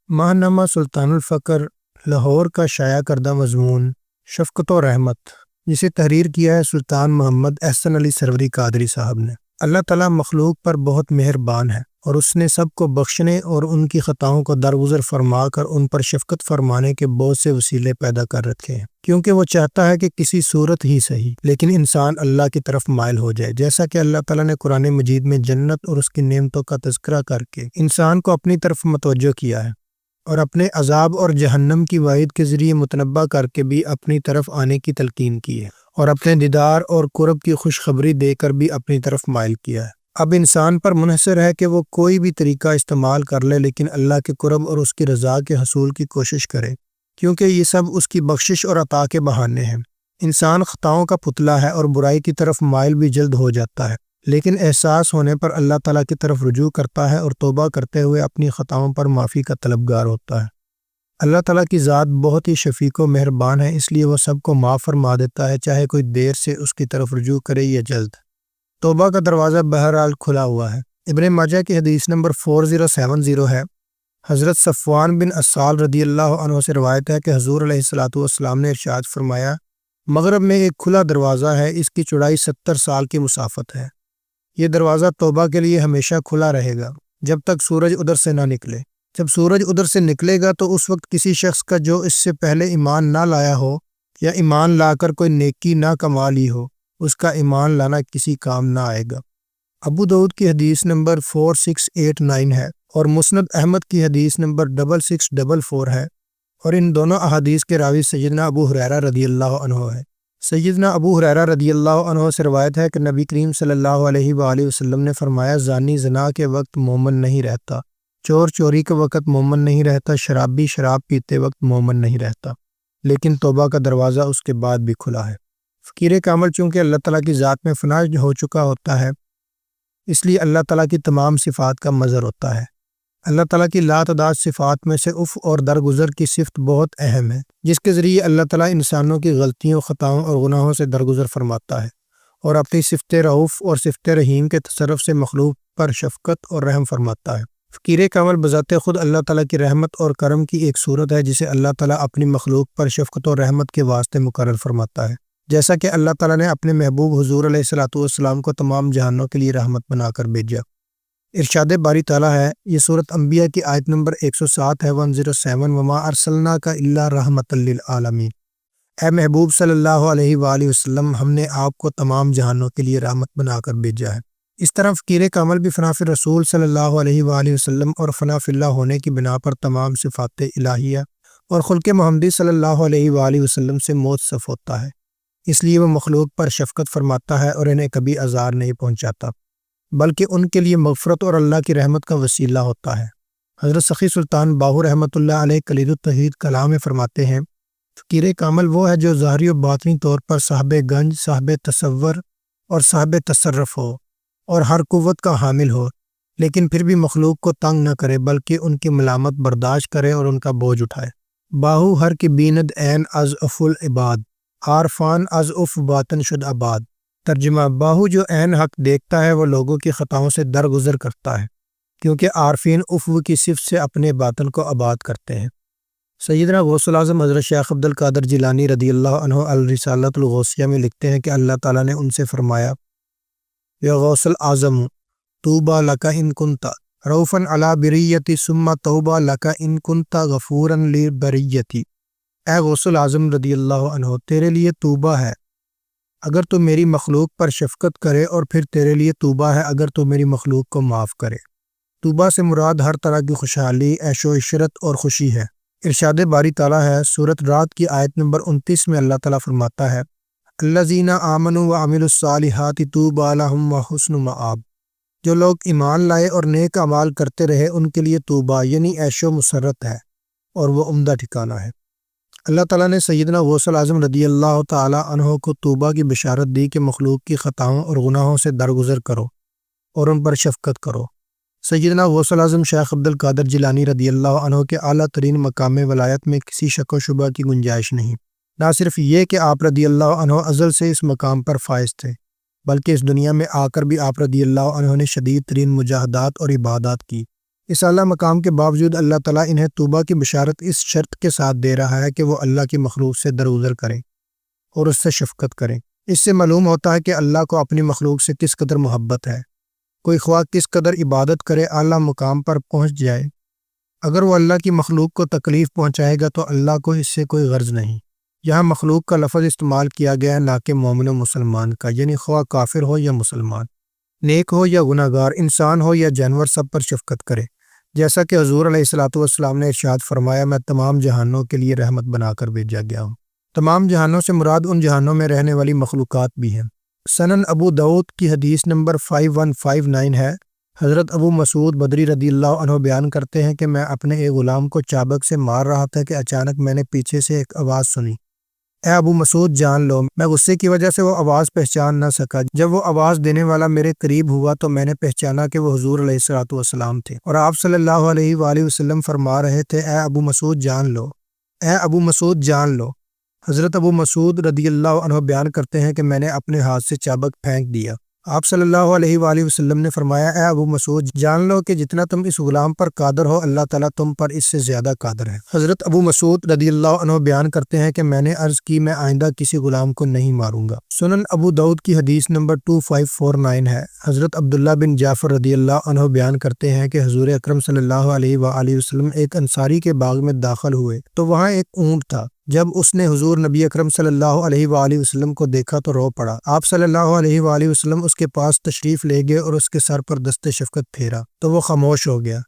ماہنامہ سلطان الفقر لاہور کا شائع کردہ مضمون شفقت و رحمت، جسے تحریر کیا ہے سلطان محمد احسن علی سروری قادری صاحب نے۔ اللہ تعالیٰ مخلوق پر بہت مہربان ہے اور اس نے سب کو بخشنے اور ان کی خطاؤں کو درگزر فرما کر ان پر شفقت فرمانے کے بہت سے وسیلے پیدا کر رکھے ہیں، کیونکہ وہ چاہتا ہے کہ کسی صورت ہی صحیح لیکن انسان اللہ کی طرف مائل ہو جائے، جیسا کہ اللہ تعالیٰ نے قرآن مجید میں جنت اور اس کی نعمتوں کا تذکرہ کر کے انسان کو اپنی طرف متوجہ کیا ہے، اور اپنے عذاب اور جہنم کی وعید کے ذریعے متنبہ کر کے بھی اپنی طرف آنے کی تلقین کی ہے، اور اپنے دیدار اور قرب کی خوشخبری دے کر بھی اپنی طرف مائل کیا ہے۔ اب انسان پر منحصر ہے کہ وہ کوئی بھی طریقہ استعمال کر لے لیکن اللہ کے قرب اور اس کی رضا کے حصول کی کوشش کرے، کیونکہ یہ سب اس کی بخشش اور عطا کے بہانے ہیں۔ انسان خطاؤں کا پتلا ہے اور برائی کی طرف مائل بھی جلد ہو جاتا ہے، لیکن احساس ہونے پر اللہ تعالیٰ کی طرف رجوع کرتا ہے اور توبہ کرتے ہوئے اپنی خطاؤں پر معافی کا طلبگار ہوتا ہے۔ اللہ تعالیٰ کی ذات بہت ہی شفیق و مہربان ہے، اس لیے وہ سب کو معاف فرما دیتا ہے، چاہے کوئی دیر سے اس کی طرف رجوع کرے یا جلد۔ توبہ کا دروازہ بہرحال کھلا ہوا ہے۔ ابن ماجہ کی حدیث نمبر 4070 ہے۔ حضرت صفوان بن اسال رضی اللہ عنہ سے روایت ہے کہ حضور علیہ الصلوۃ والسلام نے ارشاد فرمایا، مغرب میں ایک کھلا دروازہ ہے، اس کی چوڑائی 70 سال کی مسافت ہے۔ یہ دروازہ توبہ کے لیے ہمیشہ کھلا رہے گا جب تک سورج ادھر سے نہ نکلے۔ جب سورج ادھر سے نکلے گا تو اس وقت کسی شخص کا جو اس سے پہلے ایمان نہ لایا ہو یا ایمان لا کر کوئی نیکی نہ کما لی ہو، اس کا ایمان لانا کسی کام نہ آئے گا۔ ابو داؤد کی حدیث نمبر 4689 ہے اور مسند احمد کی حدیث نمبر 6644 ہے، اور ان دونوں احادیث کے راوی سیدنا ابو ہریرہ رضی اللہ عنہ ہے۔ سیدنا ابو ہریرہ رضی اللہ عنہ سے روایت ہے کہ نبی کریم صلی اللہ علیہ وآلہ وسلم نے فرمایا، زانی زنا کے وقت مومن نہیں رہتا، چور چوری کے وقت مومن نہیں رہتا، شرابی شراب پیتے وقت مومن نہیں رہتا، لیکن توبہ کا دروازہ اس کے بعد بھی کھلا ہے۔ فقیر کامل چونکہ اللہ تعالیٰ کی ذات میں فنا ہو چکا ہوتا ہے، اس لیے اللہ تعالیٰ کی تمام صفات کا مظہر ہوتا ہے۔ اللہ تعالیٰ کی لا تعداد صفات میں سے عفو اور درگزر کی صفت بہت اہم ہے، جس کے ذریعے اللہ تعالیٰ انسانوں کی غلطیوں، خطاؤں اور گناہوں سے درگزر فرماتا ہے اور اپنی صفت رؤوف اور صفت رحیم کے تصرف سے مخلوق پر شفقت اور رحم فرماتا ہے۔ فقیر کامل بذات خود اللہ تعالیٰ کی رحمت اور کرم کی ایک صورت ہے جسے اللہ تعالیٰ اپنی مخلوق پر شفقت اور رحمت کے واسطے مقرر فرماتا ہے، جیسا کہ اللہ تعالیٰ نے اپنے محبوب حضور علیہ الصلوۃ والسلام کو تمام جہانوں کے لیے رحمت بنا کر بھیجا۔ ارشاد باری تعالیٰ ہے، یہ سورۃ انبیاء کی آیت نمبر 107 ہے، 107، وما ارسلناک الا رحمۃ للعالمین۔ اے محبوب صلی اللہ علیہ وآلہ وسلم، ہم نے آپ کو تمام جہانوں کے لیے رحمت بنا کر بھیجا ہے۔ اس طرح فقیر کامل بھی فنا فی رسول صلی اللہ علیہ وآلہ وسلم اور فنا فی اللہ ہونے کی بنا پر تمام صفات الہیہ اور خلق محمدی صلی اللہ علیہ وآلہ وسلم سے موتصف ہوتا ہے، اس لیے وہ مخلوق پر شفقت فرماتا ہے اور انہیں کبھی آزار نہیں پہنچاتا، بلکہ ان کے لیے مغفرت اور اللہ کی رحمت کا وسیلہ ہوتا ہے۔ حضرت سخی سلطان باہو رحمۃ اللہ علیہ کلید التوحید کلام میں فرماتے ہیں، فقیر کامل وہ ہے جو ظاہری و باطنی طور پر صاحب گنج، صاحب تصور اور صاحب تصرف ہو اور ہر قوت کا حامل ہو، لیکن پھر بھی مخلوق کو تنگ نہ کرے بلکہ ان کی ملامت برداشت کرے اور ان کا بوجھ اٹھائے۔ باہو ہر کی بیند عین از اف العباد، عارفان از اف باطن شد آباد۔ ترجمہ، باہو جو عین حق دیکھتا ہے وہ لوگوں کی خطاؤں سے درگزر کرتا ہے، کیونکہ عارفین افو کی صفت سے اپنے باطن کو آباد کرتے ہیں۔ سیدنا غوث العظم حضرت شیخ عبد القادر جیلانی رضی اللہ عنہ الرسالۃ الغوثیہ میں لکھتے ہیں کہ اللہ تعالیٰ نے ان سے فرمایا، یا غوث العظم طوبی لک ان کنت رؤوفا علی بریتی ثم توبہ لک ان کنت غفورا لبریتی۔ اے غوث العظم رضی اللہ عنہ، تیرے لیے توبہ ہے اگر تو میری مخلوق پر شفقت کرے، اور پھر تیرے لیے توبہ ہے اگر تو میری مخلوق کو معاف کرے۔ توبہ سے مراد ہر طرح کی خوشحالی، عیش و عشرت اور خوشی ہے۔ ارشاد باری تعالیٰ ہے، سورۃ رعد کی آیت نمبر 29 میں اللہ تعالیٰ فرماتا ہے، الذین آمنوا وعملوا الصالحات طوبی لہم وحسن مآب۔ جو لوگ ایمان لائے اور نیک اعمال کرتے رہے ان کے لیے توبہ یعنی عیش و مسرت ہے اور وہ عمدہ ٹھکانہ ہے۔ اللہ تعالیٰ نے سیدنا غوث العظم رضی اللہ تعالیٰ عنہ کو توبہ کی بشارت دی کہ مخلوق کی خطاؤں اور گناہوں سے درگزر کرو اور ان پر شفقت کرو۔ سیدنا غوث العظم شیخ عبد القادر جیلانی رضی اللہ عنہ کے اعلیٰ ترین مقام ولایت میں کسی شک و شبہ کی گنجائش نہیں۔ نہ صرف یہ کہ آپ رضی اللہ عنہ ازل سے اس مقام پر فائز تھے، بلکہ اس دنیا میں آ کر بھی آپ رضی اللہ عنہ نے شدید ترین مجاہدات اور عبادات کی، اس اعلیٰ مقام کے باوجود اللہ تعالیٰ انہیں توبہ کی بشارت اس شرط کے ساتھ دے رہا ہے کہ وہ اللہ کی مخلوق سے درگزر کریں اور اس سے شفقت کریں۔ اس سے معلوم ہوتا ہے کہ اللہ کو اپنی مخلوق سے کس قدر محبت ہے۔ کوئی خواہ کس قدر عبادت کرے اعلیٰ مقام پر پہنچ جائے، اگر وہ اللہ کی مخلوق کو تکلیف پہنچائے گا تو اللہ کو اس سے کوئی غرض نہیں۔ یہاں مخلوق کا لفظ استعمال کیا گیا ہے، نہ کہ مومن و مسلمان کا، یعنی خواہ کافر ہو یا مسلمان، نیک ہو یا گناہ گار، انسان ہو یا جانور، سب پر شفقت کرے۔ جیسا کہ حضور علیہ الصلوۃ والسلام نے ارشاد فرمایا، میں تمام جہانوں کے لیے رحمت بنا کر بھیجا گیا ہوں۔ تمام جہانوں سے مراد ان جہانوں میں رہنے والی مخلوقات بھی ہیں۔ سنن ابو داؤد کی حدیث نمبر 5159 ہے۔ حضرت ابو مسعود بدری رضی اللہ عنہ بیان کرتے ہیں کہ میں اپنے ایک غلام کو چابک سے مار رہا تھا کہ اچانک میں نے پیچھے سے ایک آواز سنی، اے ابو مسعود جان لو۔ میں غصے کی وجہ سے وہ آواز پہچان نہ سکا۔ جب وہ آواز دینے والا میرے قریب ہوا تو میں نے پہچانا کہ وہ حضور علیہ الصلوۃ والسلام تھے، اور آپ صلی اللہ علیہ وآلہ وسلم فرما رہے تھے، اے ابو مسعود جان لو، اے ابو مسعود جان لو۔ حضرت ابو مسعود رضی اللہ عنہ بیان کرتے ہیں کہ میں نے اپنے ہاتھ سے چابک پھینک دیا۔ آپ صلی اللہ علیہ وآلہ وسلم نے فرمایا، اے ابو مسعود جان لو کہ جتنا تم اس غلام پر قادر ہو، اللہ تعالیٰ تم پر اس سے زیادہ قادر ہے۔ حضرت ابو مسعود رضی اللہ عنہ بیان کرتے ہیں کہ میں نے عرض کی، میں آئندہ کسی غلام کو نہیں ماروں گا۔ سنن ابو داؤد کی حدیث نمبر 2549 ہے۔ حضرت عبداللہ بن جعفر رضی اللہ عنہ بیان کرتے ہیں کہ حضور اکرم صلی اللہ علیہ وآلہ وسلم ایک انصاری کے باغ میں داخل ہوئے تو وہاں ایک اونٹ تھا۔ جب اس نے حضور نبی اکرم صلی اللہ علیہ وآلہ وسلم کو دیکھا تو رو پڑا۔ آپ صلی اللہ علیہ وآلہ وسلم اس کے پاس تشریف لے گئے اور اس کے سر پر دست شفقت پھیرا تو وہ خاموش ہو گیا۔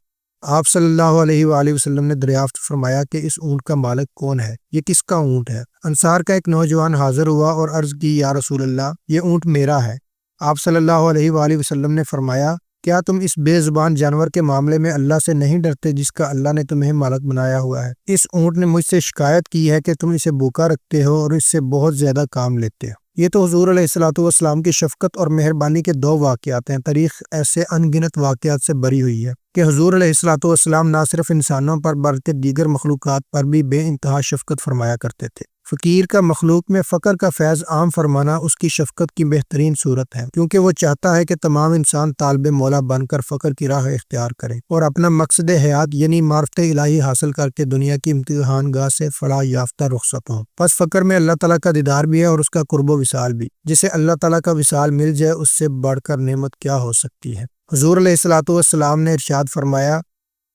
آپ صلی اللہ علیہ وآلہ وسلم نے دریافت فرمایا کہ اس اونٹ کا مالک کون ہے؟ یہ کس کا اونٹ ہے؟ انصار کا ایک نوجوان حاضر ہوا اور عرض کی، یا رسول اللہ، یہ اونٹ میرا ہے۔ آپ صلی اللہ علیہ وآلہ وسلم نے فرمایا، کیا تم اس بے زبان جانور کے معاملے میں اللہ سے نہیں ڈرتے جس کا اللہ نے تمہیں مالک بنایا ہوا ہے؟ اس اونٹ نے مجھ سے شکایت کی ہے کہ تم اسے بھوکا رکھتے ہو اور اس سے بہت زیادہ کام لیتے ہو۔ یہ تو حضور علیہ الصلوۃ والسلام کی شفقت اور مہربانی کے دو واقعات ہیں۔ تاریخ ایسے ان گنت واقعات سے بری ہوئی ہے کہ حضور علیہ الصلوۃ والسلام نہ صرف انسانوں پر بلکہ دیگر مخلوقات پر بھی بے انتہا شفقت فرمایا کرتے تھے۔ فقیر کا مخلوق میں فقر کا فیض عام فرمانا اس کی شفقت کی بہترین صورت ہے، کیونکہ وہ چاہتا ہے کہ تمام انسان طالب مولا بن کر فقر کی راہ اختیار کریں اور اپنا مقصد حیات یعنی معرفت الہی حاصل کر کے دنیا کی امتحان گاہ سے فلاح یافتہ رخصت ہوں۔ پس فقر میں اللہ تعالیٰ کا دیدار بھی ہے اور اس کا قرب و وصال بھی۔ جسے اللہ تعالیٰ کا وصال مل جائے اس سے بڑھ کر نعمت کیا ہو سکتی ہے۔ حضور علیہ الصلوۃ والسلام نے ارشاد فرمایا،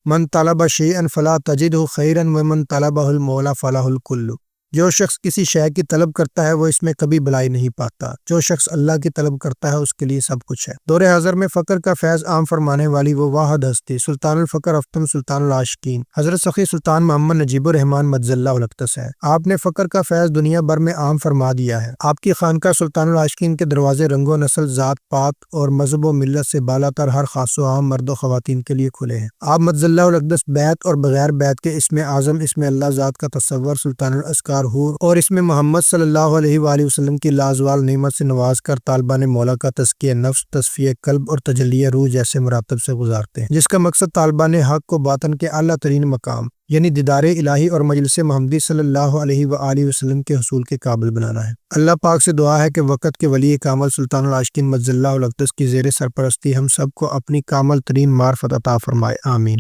من طلب شیئا فلا تجدہ خیرا ومن طلبہ المولا فلہ الکل۔ جو شخص کسی شے کی طلب کرتا ہے وہ اس میں کبھی بھلائی نہیں پاتا، جو شخص اللہ کی طلب کرتا ہے اس کے لیے سب کچھ ہے۔ دور حاضر میں فقر کا فیض عام فرمانے والی وہ واحد ہستی سلطان الفقر افطم سلطان العاشقین حضرت سخی سلطان محمد نجیب الرحمن مجزل اللہ الاقدس ہے۔ آپ نے فقر کا فیض دنیا بھر میں عام فرما دیا ہے۔ آپ کی خانقاہ سلطان العاشقین کے دروازے رنگ و نسل، ذات پات اور مذہب و ملت سے بالا تر ہر خاص و عام مرد و خواتین کے لیے کھلے ہیں۔ آپ مجزل اللہ الاقدس بیت اور بغیر بیت کے اسم اعظم، اسم اللہ ذات کا تصور، سلطان الاسکار حور اور اس میں محمد صلی اللہ علیہ وآلہ وسلم کی لازوال نعمت سے نواز کر طالبان مولا کا تزکیہ نفس، تصفیہ قلب اور تجلی روح جیسے مراتب سے گزارتے ہیں، جس کا مقصد طالبان حق کو باطن کے اعلیٰ ترین مقام یعنی دیدار الہی اور مجلس محمدی صلی اللہ علیہ وآلہ وسلم کے حصول کے قابل بنانا ہے۔ اللہ پاک سے دعا ہے کہ وقت کے ولی کامل سلطان العاشقین مجزل اللہ الاقدس کی زیر سرپرستی ہم سب کو اپنی کامل ترین معرفت عطا فرمائے، آمین۔